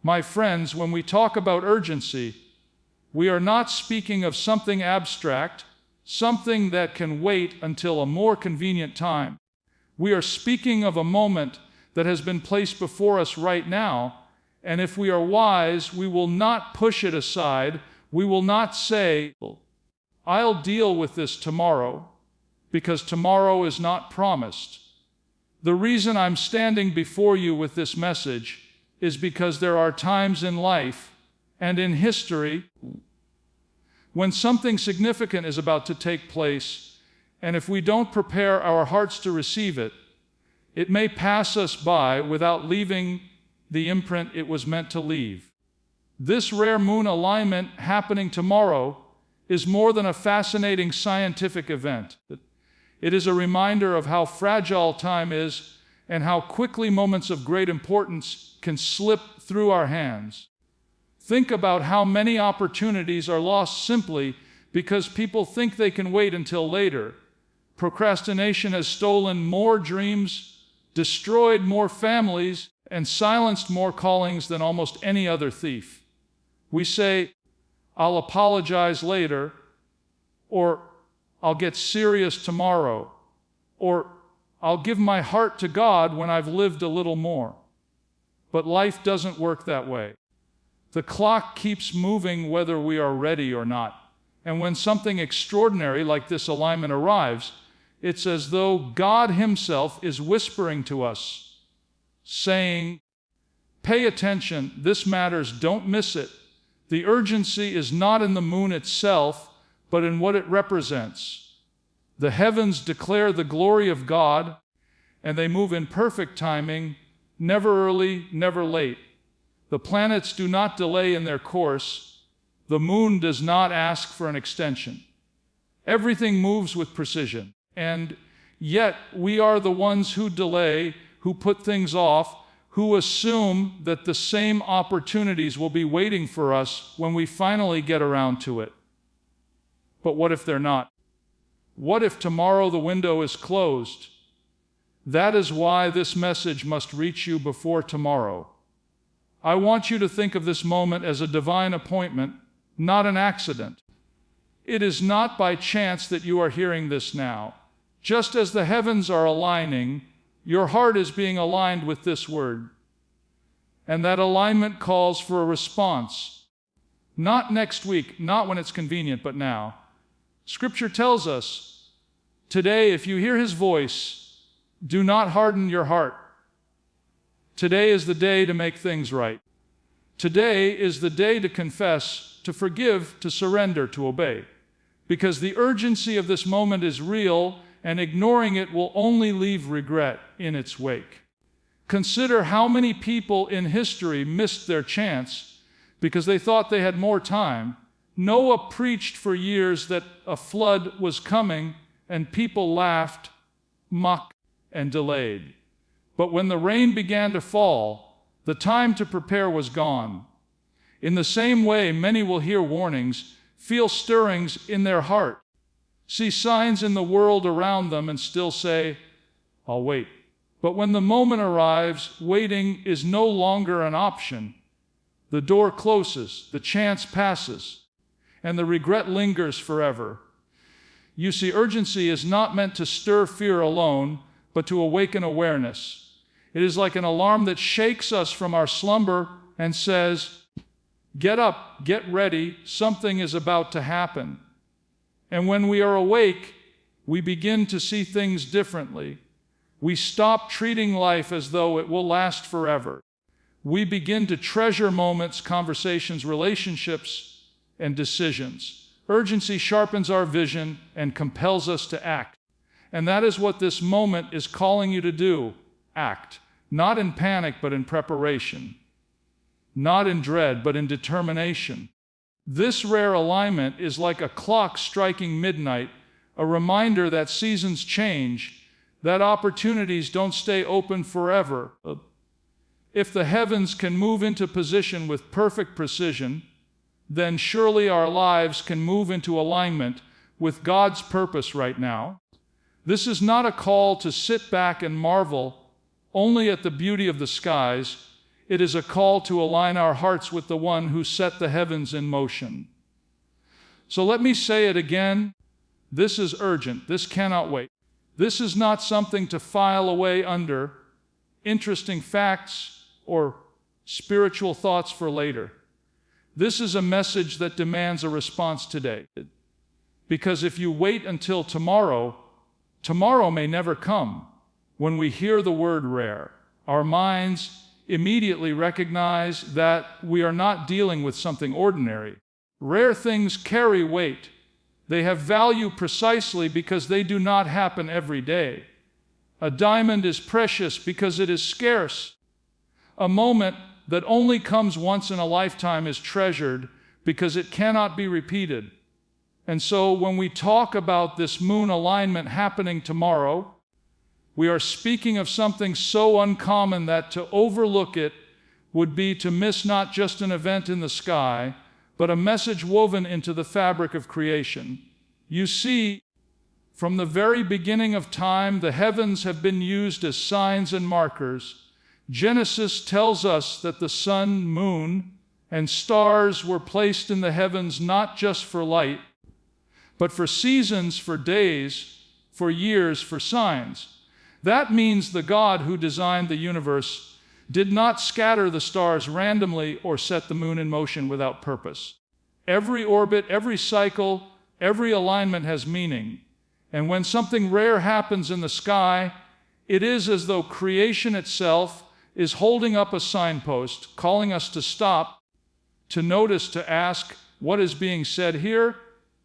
My friends, when we talk about urgency, we are not speaking of something abstract, something that can wait until a more convenient time. We are speaking of a moment that has been placed before us right now, and if we are wise, we will not push it aside. We will not say, "I'll deal with this tomorrow," because tomorrow is not promised. The reason I'm standing before you with this message is because there are times in life and in history when something significant is about to take place, and if we don't prepare our hearts to receive it, it may pass us by without leaving the imprint it was meant to leave. This rare moon alignment happening tomorrow is more than a fascinating scientific event. It is a reminder of how fragile time is and how quickly moments of great importance can slip through our hands. Think about how many opportunities are lost simply because people think they can wait until later. Procrastination has stolen more dreams, destroyed more families, and silenced more callings than almost any other thief. We say, "I'll apologize later," or "I'll get serious tomorrow," or "I'll give my heart to God when I've lived a little more." But life doesn't work that way. The clock keeps moving whether we are ready or not. And when something extraordinary like this alignment arrives, it's as though God Himself is whispering to us, saying, "Pay attention, this matters, don't miss it." The urgency is not in the moon itself, but in what it represents. The heavens declare the glory of God, and they move in perfect timing, never early, never late. The planets do not delay in their course. The moon does not ask for an extension. Everything moves with precision, and yet we are the ones who delay, who put things off, who assume that the same opportunities will be waiting for us when we finally get around to it. But what if they're not? What if tomorrow the window is closed? That is why this message must reach you before tomorrow. I want you to think of this moment as a divine appointment, not an accident. It is not by chance that you are hearing this now. Just as the heavens are aligning, your heart is being aligned with this word. And that alignment calls for a response. Not next week, not when it's convenient, but now. Scripture tells us, today, if you hear His voice, do not harden your heart. Today is the day to make things right. Today is the day to confess, to forgive, to surrender, to obey. Because the urgency of this moment is real, and ignoring it will only leave regret in its wake. Consider how many people in history missed their chance because they thought they had more time. Noah preached for years that a flood was coming, and people laughed, mocked, and delayed. But when the rain began to fall, the time to prepare was gone. In the same way, many will hear warnings, feel stirrings in their heart, see signs in the world around them, and still say, "I'll wait." But when the moment arrives, waiting is no longer an option. The door closes, the chance passes, and the regret lingers forever. You see, urgency is not meant to stir fear alone, but to awaken awareness. It is like an alarm that shakes us from our slumber and says, "Get up, get ready, something is about to happen." And when we are awake, we begin to see things differently. We stop treating life as though it will last forever. We begin to treasure moments, conversations, relationships, and decisions. Urgency sharpens our vision and compels us to act. And that is what this moment is calling you to do. Act. Not in panic, but in preparation. Not in dread, but in determination. This rare alignment is like a clock striking midnight, a reminder that seasons change, that opportunities don't stay open forever. If the heavens can move into position with perfect precision, then surely our lives can move into alignment with God's purpose right now. This is not a call to sit back and marvel only at the beauty of the skies. It is a call to align our hearts with the one who set the heavens in motion. So let me say it again. This is urgent. This cannot wait. This is not something to file away under interesting facts or spiritual thoughts for later. This is a message that demands a response today. Because if you wait until tomorrow, tomorrow may never come. When we hear the word rare, our minds immediately recognize that we are not dealing with something ordinary. Rare things carry weight. They have value precisely because they do not happen every day. A diamond is precious because it is scarce. A moment that only comes once in a lifetime is treasured because it cannot be repeated. And so when we talk about this moon alignment happening tomorrow, we are speaking of something so uncommon that to overlook it would be to miss not just an event in the sky, but a message woven into the fabric of creation. You see, from the very beginning of time, the heavens have been used as signs and markers. Genesis tells us that the sun, moon, and stars were placed in the heavens not just for light, but for seasons, for days, for years, for signs. That means the God who designed the universe did not scatter the stars randomly or set the moon in motion without purpose. Every orbit, every cycle, every alignment has meaning. And when something rare happens in the sky, it is as though creation itself is holding up a signpost, calling us to stop, to notice, to ask, what is being said here?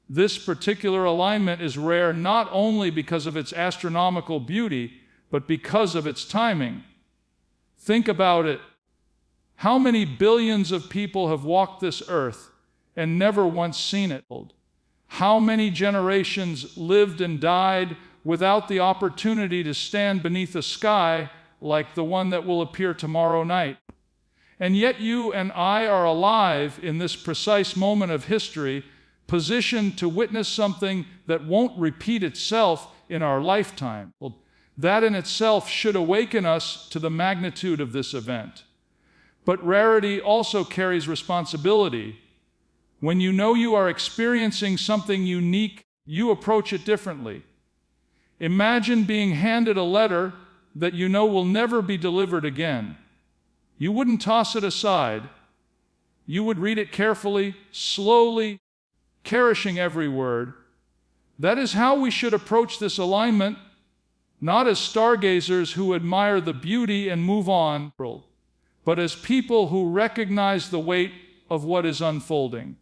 This particular alignment is rare not only because of its astronomical beauty, but because of its timing. Think about it. How many billions of people have walked this earth and never once seen it? How many generations lived and died without the opportunity to stand beneath a sky like the one that will appear tomorrow night? And yet you and I are alive in this precise moment of history, positioned to witness something that won't repeat itself in our lifetime. That in itself should awaken us to the magnitude of this event. But rarity also carries responsibility. When you know you are experiencing something unique, you approach it differently. Imagine being handed a letter that you know will never be delivered again. You wouldn't toss it aside. You would read it carefully, slowly, cherishing every word. That is how we should approach this alignment, not as stargazers who admire the beauty and move on, but as people who recognize the weight of what is unfolding.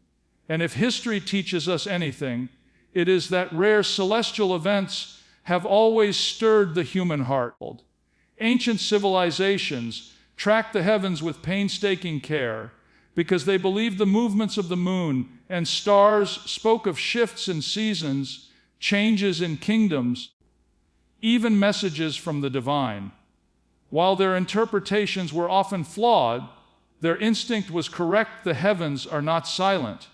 And if history teaches us anything, it is that rare celestial events have always stirred the human heart. Ancient civilizations tracked the heavens with painstaking care because they believed the movements of the moon and stars spoke of shifts in seasons, changes in kingdoms, even messages from the divine. While their interpretations were often flawed, their instinct was correct. The heavens are not silent.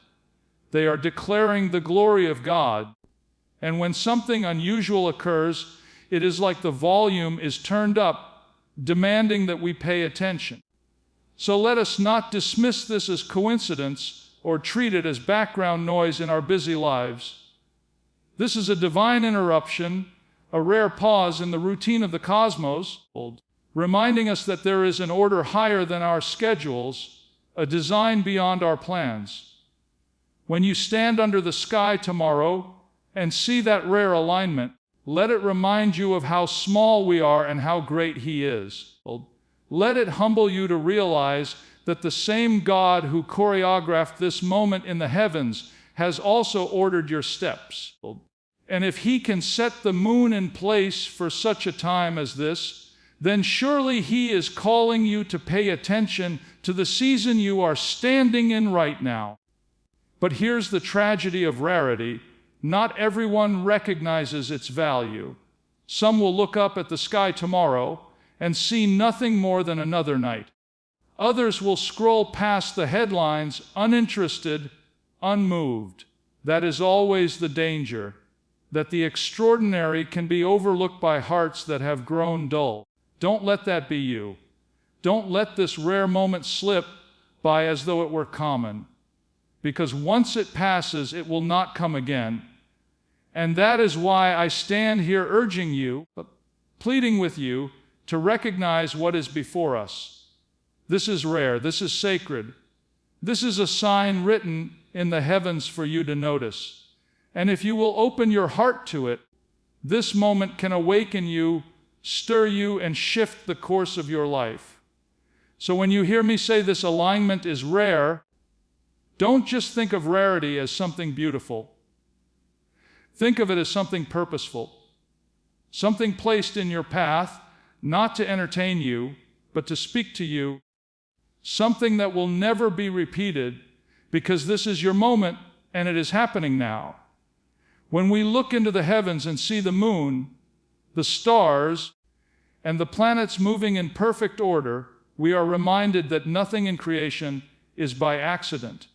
They are declaring the glory of God. And when something unusual occurs, it is like the volume is turned up, demanding that we pay attention. So let us not dismiss this as coincidence or treat it as background noise in our busy lives. This is a divine interruption, a rare pause in the routine of the cosmos, reminding us that there is an order higher than our schedules, a design beyond our plans. When you stand under the sky tomorrow and see that rare alignment, let it remind you of how small we are and how great He is. Let it humble you to realize that the same God who choreographed this moment in the heavens has also ordered your steps. And if He can set the moon in place for such a time as this, then surely He is calling you to pay attention to the season you are standing in right now. But here's the tragedy of rarity. Not everyone recognizes its value. Some will look up at the sky tomorrow and see nothing more than another night. Others will scroll past the headlines, uninterested, unmoved. That is always the danger, that the extraordinary can be overlooked by hearts that have grown dull. Don't let that be you. Don't let this rare moment slip by as though it were common, because once it passes, it will not come again. And that is why I stand here urging you, pleading with you, to recognize what is before us. This is rare, this is sacred. This is a sign written in the heavens for you to notice. And if you will open your heart to it, this moment can awaken you, stir you, and shift the course of your life. So when you hear me say this alignment is rare, don't just think of rarity as something beautiful. Think of it as something purposeful, something placed in your path, not to entertain you, but to speak to you, something that will never be repeated, because this is your moment and it is happening now. When we look into the heavens and see the moon, the stars, and the planets moving in perfect order, we are reminded that nothing in creation is by accident.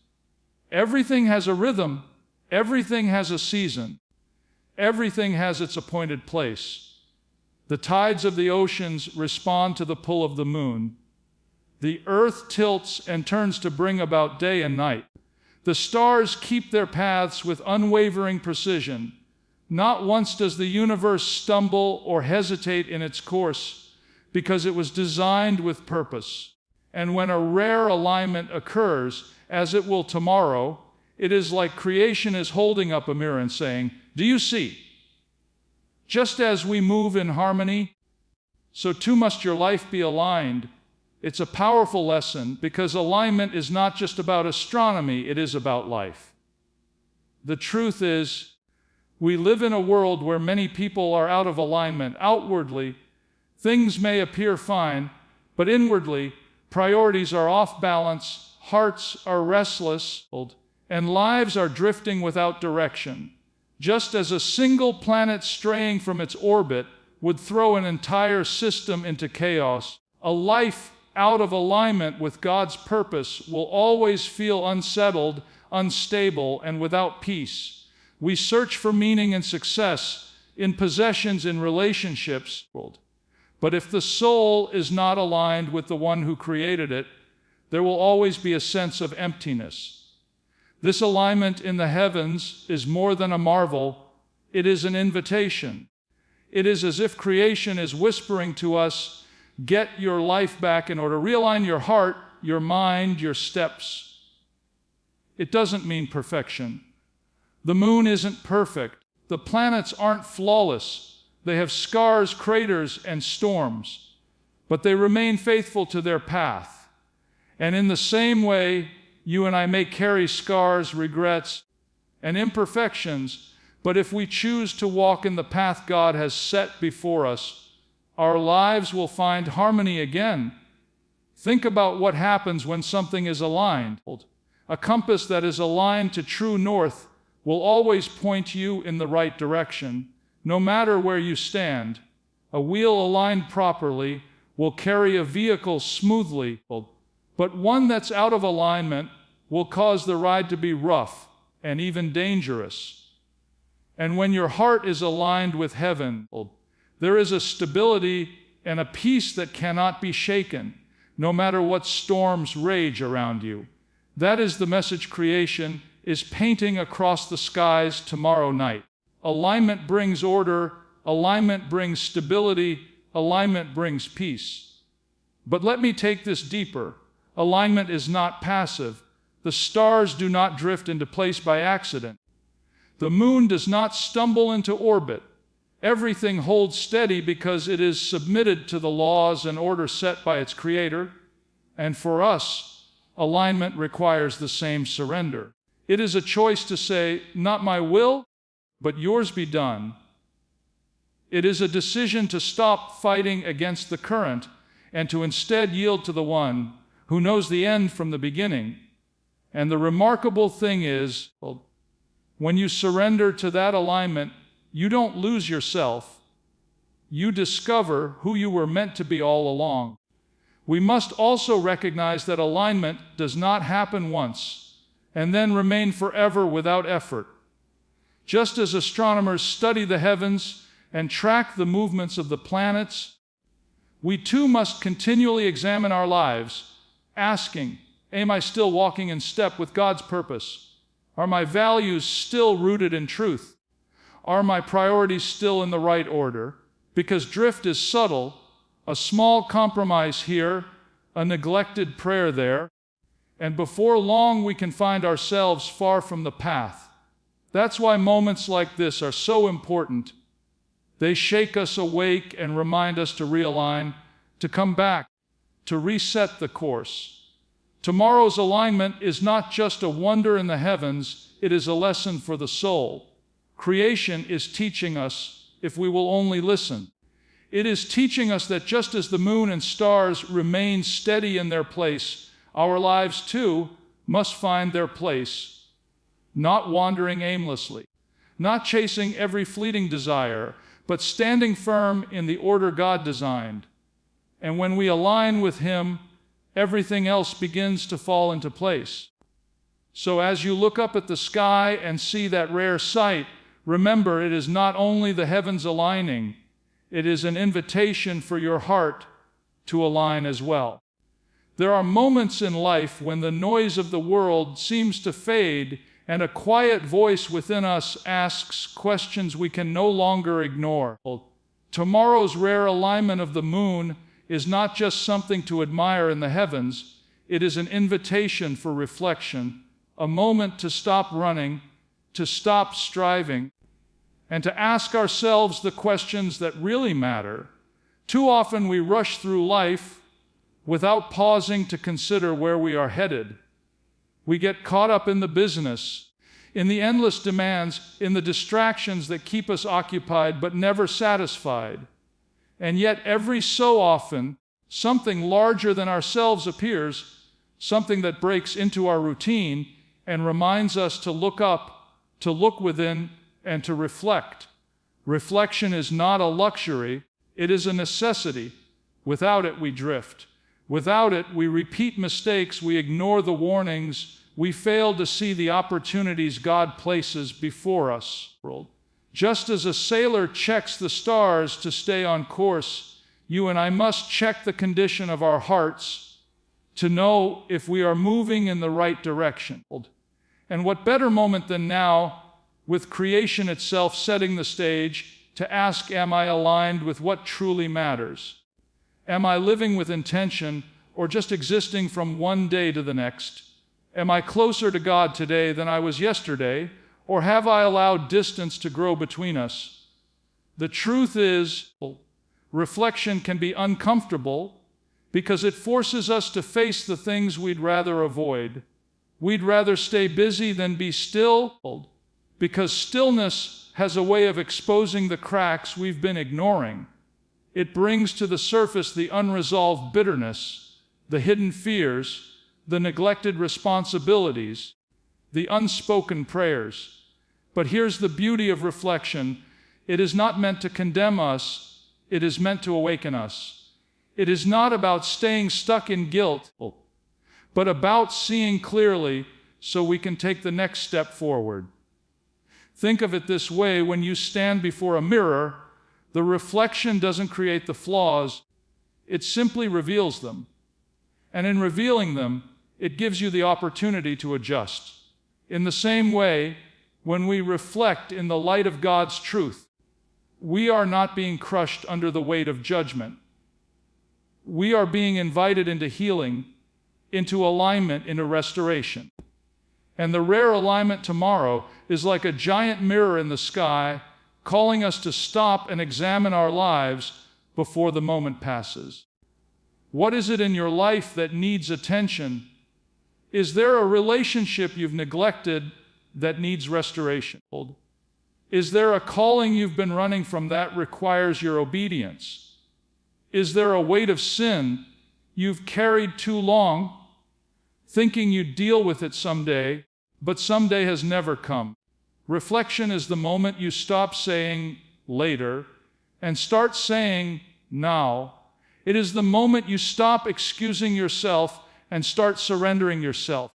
Everything has a rhythm, everything has a season, everything has its appointed place. The tides of the oceans respond to the pull of the moon. The earth tilts and turns to bring about day and night. The stars keep their paths with unwavering precision. Not once does the universe stumble or hesitate in its course, because it was designed with purpose. And when a rare alignment occurs, as it will tomorrow, it is like creation is holding up a mirror and saying, "Do you see? Just as we move in harmony, so too must your life be aligned." It's a powerful lesson, because alignment is not just about astronomy, it is about life. The truth is, we live in a world where many people are out of alignment. Outwardly, things may appear fine, but inwardly, priorities are off balance, hearts are restless, and lives are drifting without direction. Just as a single planet straying from its orbit would throw an entire system into chaos, a life out of alignment with God's purpose will always feel unsettled, unstable, and without peace. We search for meaning and success in possessions, in relationships. But if the soul is not aligned with the one who created it, there will always be a sense of emptiness. This alignment in the heavens is more than a marvel, it is an invitation. It is as if creation is whispering to us, get your life back in order. Realign your heart, your mind, your steps. It doesn't mean perfection. The moon isn't perfect. The planets aren't flawless. They have scars, craters, and storms. But they remain faithful to their path. And in the same way, you and I may carry scars, regrets, and imperfections, but if we choose to walk in the path God has set before us, our lives will find harmony again. Think about what happens when something is aligned. A compass that is aligned to true north will always point you in the right direction, no matter where you stand. A wheel aligned properly will carry a vehicle smoothly, but one that's out of alignment will cause the ride to be rough and even dangerous. And when your heart is aligned with heaven, there is a stability and a peace that cannot be shaken, no matter what storms rage around you. That is the message creation is painting across the skies tomorrow night. Alignment brings order, alignment brings stability, alignment brings peace. But let me take this deeper. Alignment is not passive. The stars do not drift into place by accident. The moon does not stumble into orbit. Everything holds steady because it is submitted to the laws and order set by its creator. And for us, alignment requires the same surrender. It is a choice to say, not my will, but yours be done. It is a decision to stop fighting against the current and to instead yield to the one who knows the end from the beginning. And the remarkable thing is, when you surrender to that alignment, you don't lose yourself. You discover who you were meant to be all along. We must also recognize that alignment does not happen once and then remain forever without effort. Just as astronomers study the heavens and track the movements of the planets, We too must continually examine our lives, asking, am I still walking in step with God's purpose? Are my values still rooted in truth? Are my priorities still in the right order? Because drift is subtle, a small compromise here, a neglected prayer there, and before long we can find ourselves far from the path. That's why moments like this are so important. They shake us awake and remind us to realign, to come back, to reset the course. Tomorrow's alignment is not just a wonder in the heavens, it is a lesson for the soul. Creation is teaching us if we will only listen. It is teaching us that just as the moon and stars remain steady in their place, our lives too must find their place, not wandering aimlessly, not chasing every fleeting desire, but standing firm in the order God designed. And when we align with Him, everything else begins to fall into place. So as you look up at the sky and see that rare sight, remember it is not only the heavens aligning, it is an invitation for your heart to align as well. There are moments in life when the noise of the world seems to fade and a quiet voice within us asks questions we can no longer ignore. Tomorrow's rare alignment of the moon is not just something to admire in the heavens, it is an invitation for reflection, a moment to stop running, to stop striving, and to ask ourselves the questions that really matter. Too often we rush through life without pausing to consider where we are headed. We get caught up in the business, in the endless demands, in the distractions that keep us occupied but never satisfied. And yet every so often, something larger than ourselves appears, something that breaks into our routine and reminds us to look up, to look within, and to reflect. Reflection is not a luxury, it is a necessity. Without it, we drift. Without it, we repeat mistakes, we ignore the warnings, we fail to see the opportunities God places before us. Just as a sailor checks the stars to stay on course, you and I must check the condition of our hearts to know if we are moving in the right direction. And what better moment than now, with creation itself setting the stage, to ask, am I aligned with what truly matters? Am I living with intention or just existing from one day to the next? Am I closer to God today than I was yesterday, or have I allowed distance to grow between us? The truth is, reflection can be uncomfortable because it forces us to face the things we'd rather avoid. We'd rather stay busy than be still, because stillness has a way of exposing the cracks we've been ignoring. It brings to the surface the unresolved bitterness, the hidden fears, the neglected responsibilities, the unspoken prayers. But here's the beauty of reflection. It is not meant to condemn us, it is meant to awaken us. It is not about staying stuck in guilt, but about seeing clearly so we can take the next step forward. Think of it this way: when you stand before a mirror, the reflection doesn't create the flaws, it simply reveals them. And in revealing them, it gives you the opportunity to adjust. In the same way, when we reflect in the light of God's truth, we are not being crushed under the weight of judgment. We are being invited into healing, into alignment, into restoration. And the rare alignment tomorrow is like a giant mirror in the sky, calling us to stop and examine our lives before the moment passes. What is it in your life that needs attention? Is there a relationship you've neglected that needs restoration? Is there a calling you've been running from that requires your obedience? Is there a weight of sin you've carried too long, thinking you'd deal with it someday, but someday has never come? Reflection is the moment you stop saying later and start saying now. It is the moment you stop excusing yourself and start surrendering yourself.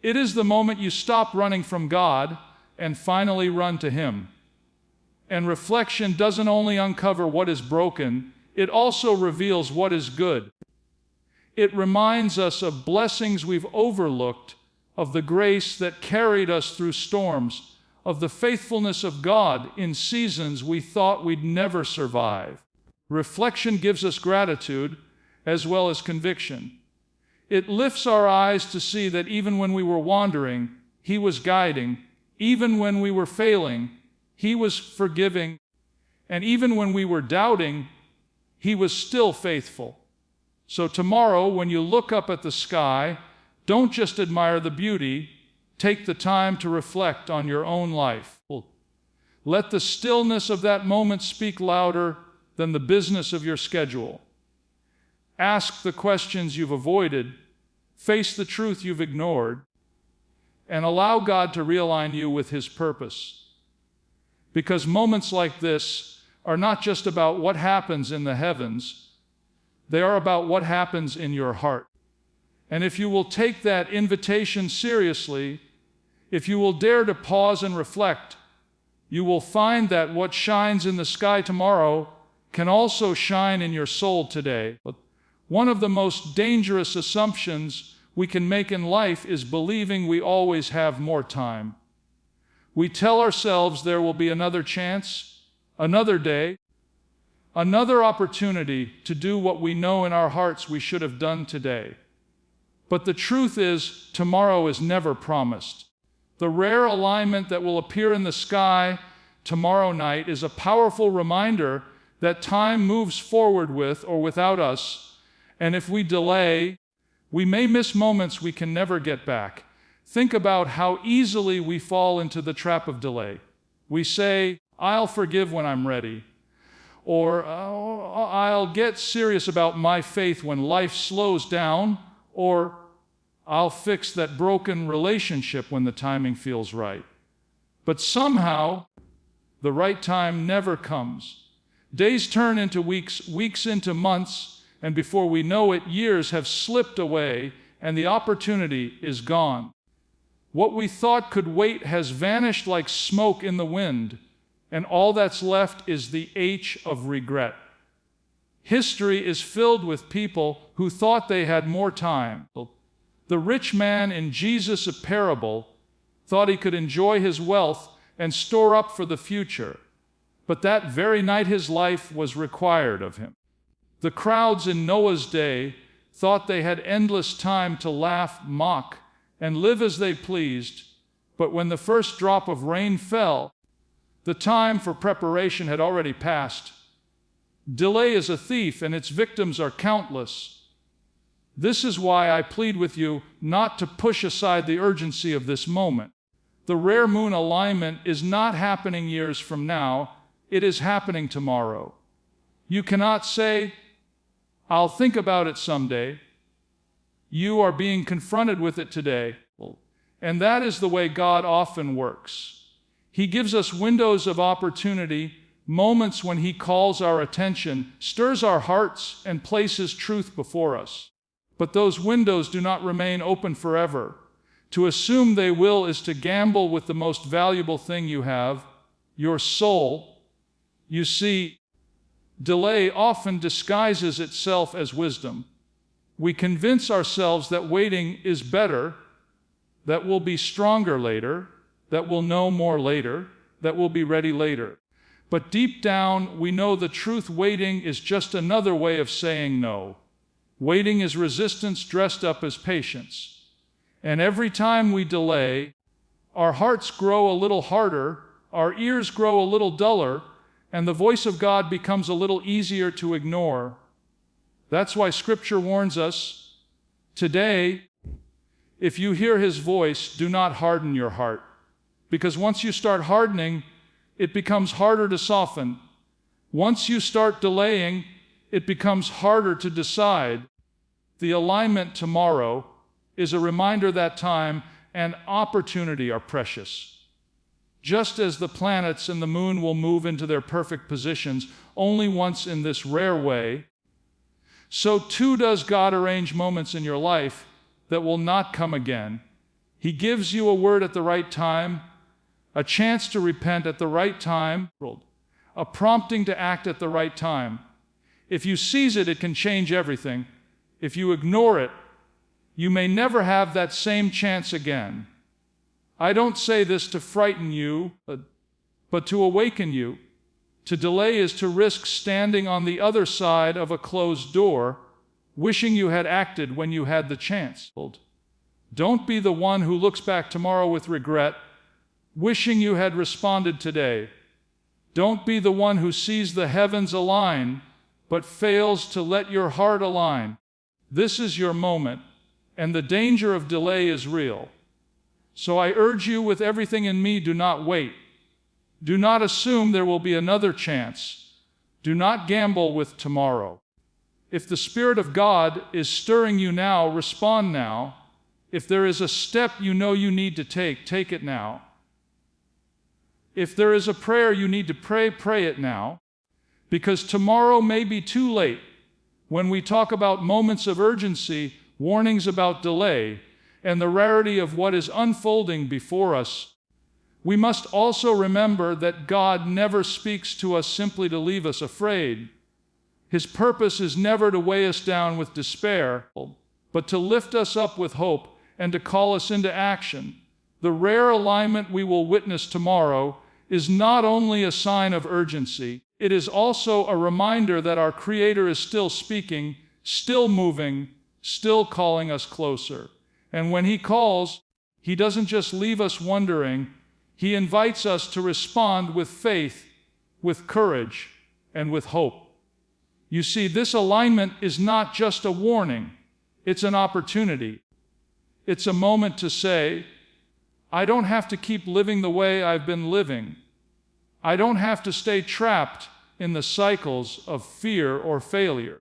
It is the moment you stop running from God and finally run to Him. And reflection doesn't only uncover what is broken, it also reveals what is good. It reminds us of blessings we've overlooked, of the grace that carried us through storms, of the faithfulness of God in seasons we thought we'd never survive. Reflection gives us gratitude as well as conviction. It lifts our eyes to see that even when we were wandering, He was guiding. Even when we were failing, He was forgiving. And even when we were doubting, He was still faithful. So tomorrow, when you look up at the sky, don't just admire the beauty, take the time to reflect on your own life. Let the stillness of that moment speak louder than the business of your schedule. Ask the questions you've avoided, face the truth you've ignored, and allow God to realign you with His purpose. Because moments like this are not just about what happens in the heavens, they are about what happens in your heart. And if you will take that invitation seriously, if you will dare to pause and reflect, you will find that what shines in the sky tomorrow can also shine in your soul today. But one of the most dangerous assumptions we can make in life is believing we always have more time. We tell ourselves there will be another chance, another day, another opportunity to do what we know in our hearts we should have done today. But the truth is, tomorrow is never promised. The rare alignment that will appear in the sky tomorrow night is a powerful reminder that time moves forward with or without us, and if we delay, we may miss moments we can never get back. Think about how easily we fall into the trap of delay. We say, "I'll forgive when I'm ready," or "I'll get serious about my faith when life slows down," or "I'll fix that broken relationship when the timing feels right." But somehow, the right time never comes. Days turn into weeks, weeks into months, and before we know it, years have slipped away and the opportunity is gone. What we thought could wait has vanished like smoke in the wind, and all that's left is the H of regret. History is filled with people who thought they had more time. The rich man in Jesus' parable thought he could enjoy his wealth and store up for the future, but that very night his life was required of him. The crowds in Noah's day thought they had endless time to laugh, mock, and live as they pleased, but when the first drop of rain fell, the time for preparation had already passed. Delay is a thief, and its victims are countless. This is why I plead with you not to push aside the urgency of this moment. The rare moon alignment is not happening years from now, it is happening tomorrow. You cannot say, "I'll think about it someday." You are being confronted with it today. And that is the way God often works. He gives us windows of opportunity, moments when He calls our attention, stirs our hearts, and places truth before us. But those windows do not remain open forever. To assume they will is to gamble with the most valuable thing you have, your soul. You see, delay often disguises itself as wisdom. We convince ourselves that waiting is better, that we'll be stronger later, that we'll know more later, that we'll be ready later. But deep down, we know the truth. Waiting is just another way of saying no. Waiting is resistance dressed up as patience. And every time we delay, our hearts grow a little harder, our ears grow a little duller, and the voice of God becomes a little easier to ignore. That's why Scripture warns us, today, if you hear His voice, do not harden your heart. Because once you start hardening, it becomes harder to soften. Once you start delaying, it becomes harder to decide. The alignment tomorrow is a reminder that time and opportunity are precious. Just as the planets and the moon will move into their perfect positions only once in this rare way, so too does God arrange moments in your life that will not come again. He gives you a word at the right time, a chance to repent at the right time, a prompting to act at the right time. If you seize it, it can change everything. If you ignore it, you may never have that same chance again. I don't say this to frighten you, but to awaken you. To delay is to risk standing on the other side of a closed door, wishing you had acted when you had the chance. Don't be the one who looks back tomorrow with regret, wishing you had responded today. Don't be the one who sees the heavens align, but fails to let your heart align. This is your moment, and the danger of delay is real. So I urge you with everything in me, do not wait. Do not assume there will be another chance. Do not gamble with tomorrow. If the Spirit of God is stirring you now, respond now. If there is a step you know you need to take it now. If there is a prayer you need to pray it now. Because tomorrow may be too late. When we talk about moments of urgency, warnings about delay, and the rarity of what is unfolding before us, we must also remember that God never speaks to us simply to leave us afraid. His purpose is never to weigh us down with despair, but to lift us up with hope and to call us into action. The rare alignment we will witness tomorrow is not only a sign of urgency, it is also a reminder that our Creator is still speaking, still moving, still calling us closer. And when He calls, He doesn't just leave us wondering. He invites us to respond with faith, with courage, and with hope. You see, this alignment is not just a warning, it's an opportunity. It's a moment to say, I don't have to keep living the way I've been living. I don't have to stay trapped in the cycles of fear or failure.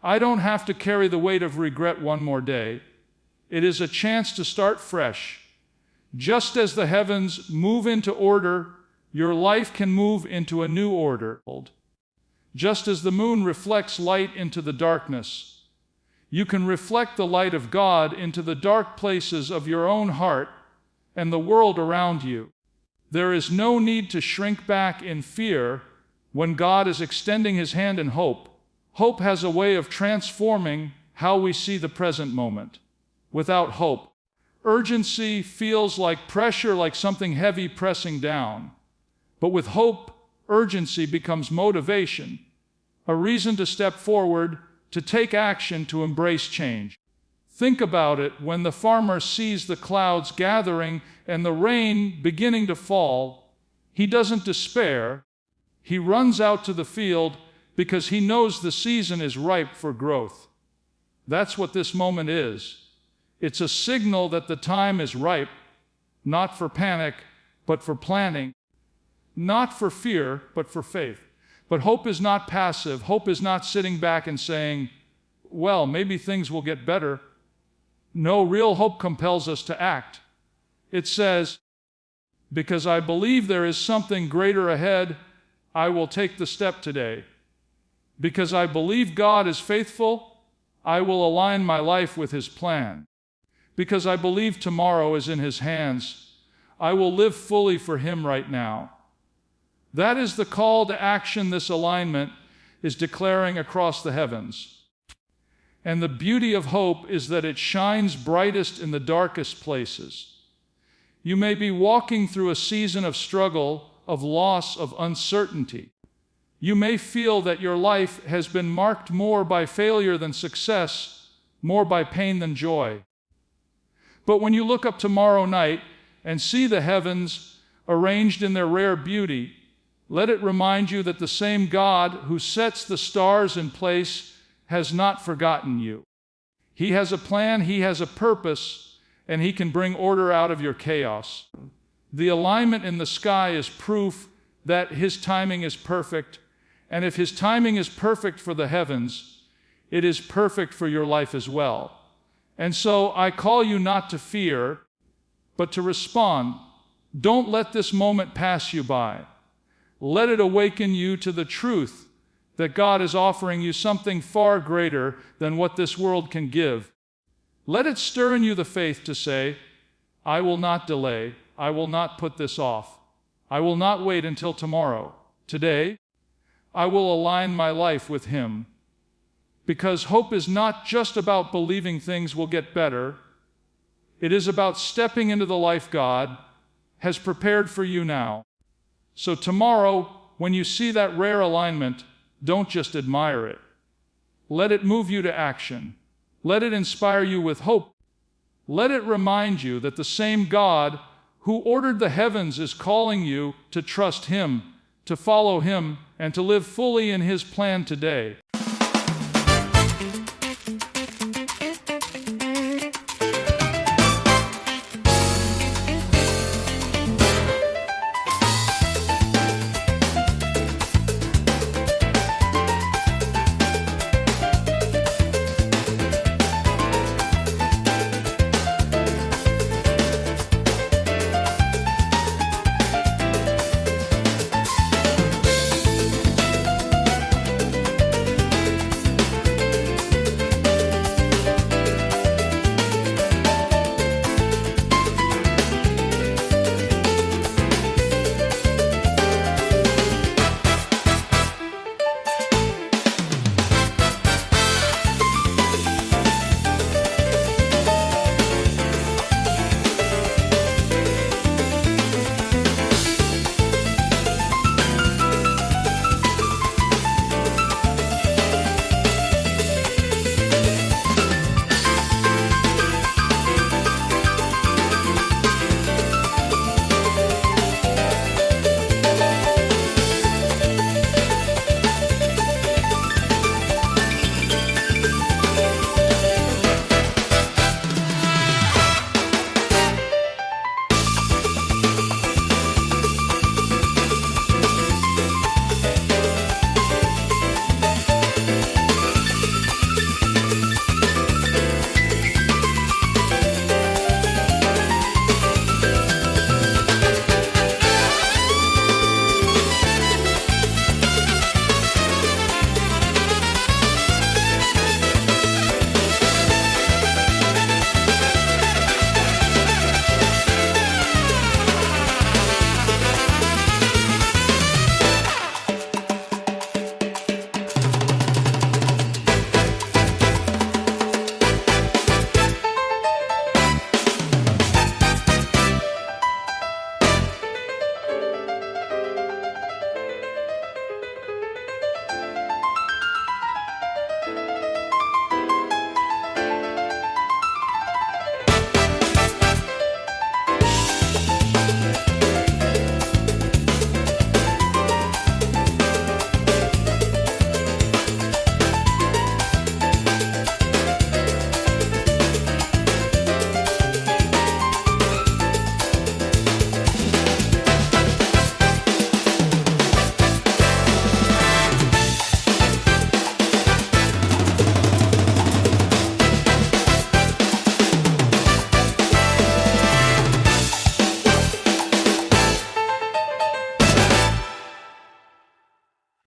I don't have to carry the weight of regret one more day. It is a chance to start fresh. Just as the heavens move into order, your life can move into a new order. Just as the moon reflects light into the darkness, you can reflect the light of God into the dark places of your own heart and the world around you. There is no need to shrink back in fear when God is extending His hand in hope. Hope has a way of transforming how we see the present moment. Without hope, urgency feels like pressure, like something heavy pressing down. But with hope, urgency becomes motivation, a reason to step forward, to take action, to embrace change. Think about it when the farmer sees the clouds gathering and the rain beginning to fall. He doesn't despair. He runs out to the field because he knows the season is ripe for growth. That's what this moment is. It's a signal that the time is ripe, not for panic, but for planning, not for fear, but for faith. But hope is not passive. Hope is not sitting back and saying, well, maybe things will get better. No, real hope compels us to act. It says, because I believe there is something greater ahead, I will take the step today. Because I believe God is faithful, I will align my life with His plan. Because I believe tomorrow is in His hands, I will live fully for Him right now. That is the call to action this alignment is declaring across the heavens. And the beauty of hope is that it shines brightest in the darkest places. You may be walking through a season of struggle, of loss, of uncertainty. You may feel that your life has been marked more by failure than success, more by pain than joy. But when you look up tomorrow night and see the heavens arranged in their rare beauty, let it remind you that the same God who sets the stars in place has not forgotten you. He has a plan, He has a purpose, and He can bring order out of your chaos. The alignment in the sky is proof that His timing is perfect, and if His timing is perfect for the heavens, it is perfect for your life as well. And so I call you not to fear, but to respond. Don't let this moment pass you by. Let it awaken you to the truth that God is offering you something far greater than what this world can give. Let it stir in you the faith to say, I will not delay. I will not put this off. I will not wait until tomorrow. Today, I will align my life with Him. Because hope is not just about believing things will get better. It is about stepping into the life God has prepared for you now. So tomorrow, when you see that rare alignment, don't just admire it. Let it move you to action. Let it inspire you with hope. Let it remind you that the same God who ordered the heavens is calling you to trust Him, to follow Him, and to live fully in His plan today.